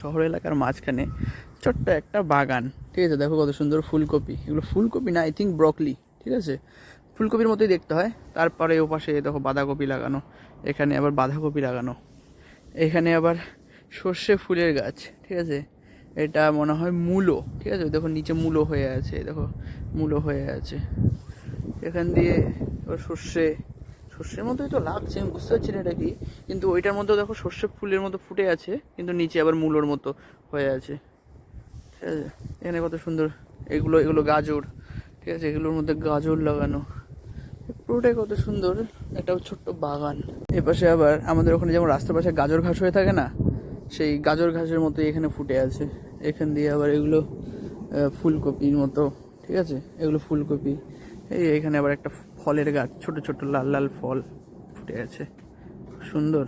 শহর এলাকার মাঝখানে ছোট্ট একটা বাগান, ঠিক আছে। দেখো কত সুন্দর ফুলকপি, এগুলো ফুলকপি না, আই থিঙ্ক ব্রকলি, ঠিক আছে। ফুলকপির মতোই দেখতে হয়। তারপরে ও পাশে দেখো বাঁধাকপি লাগানো, এখানে আবার বাঁধাকপি লাগানো, এখানে আবার সর্ষে ফুলের গাছ, ঠিক আছে। এটা মনে হয় মূলো, ঠিক আছে। দেখো নিচে মূলো হয়ে আছে, দেখো মূলো হয়ে আছে। এখান দিয়ে এবার সর্ষের মতোই তো লাগছে, আমি বুঝতে পারছি না এটা কি, কিন্তু ওইটার মধ্যেও দেখো সর্ষে ফুলের মতো ফুটে আছে, কিন্তু নিচে আবার মূলোর মতো হয়ে আছে, ঠিক আছে। এখানে কত সুন্দর, এগুলো এগুলো গাজর, ঠিক আছে, এগুলোর মধ্যে গাজর লাগানো, পুরোটাই কত সুন্দর একটা ছোট্ট বাগান। এপাশে আবার আমাদের ওখানে যেমন রাস্তার পাশে গাজর ঘাস হয়ে থাকে না, সেই গাজর ঘাসের মতো এখানে ফুটে আছে। এখান দিয়ে আবার এগুলো ফুলকপির মতো, ঠিক আছে, এগুলো ফুলকপি। এই এখানে আবার একটা ফলের গাছ, ছোট ছোট লাল লাল ফল ফুটে আছে, সুন্দর।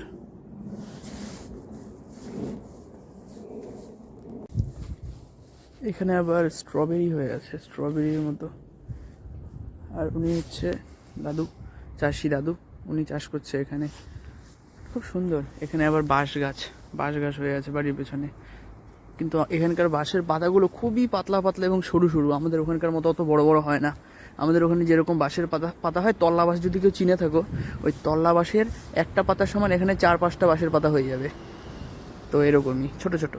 এখানে আবার স্ট্রবেরি হয়ে আছে, স্ট্রবেরির মতো। আর উনি হচ্ছে দাদু, চাষি দাদু, উনি চাষ করছে এখানে, খুব সুন্দর। এখানে আবার বাঁশ গাছ হয়ে আছে বাড়ির পেছনে, কিন্তু এখানকার বাঁশের পাতাগুলো খুবই পাতলা পাতলা এবং সরু সরু, আমাদের ওখানকার মতো অত বড় বড় হয় না। আমাদের ওখানে যেরকম বাঁশের পাতা হয়, তল্লা বাঁশ যদি কেউ চিনে থাকো, ওই তল্লা বাঁশের একটা পাতার সমান এখানে 4-5টা বাঁশের পাতা হয়ে যাবে, তো এরকমই ছোট ছোট।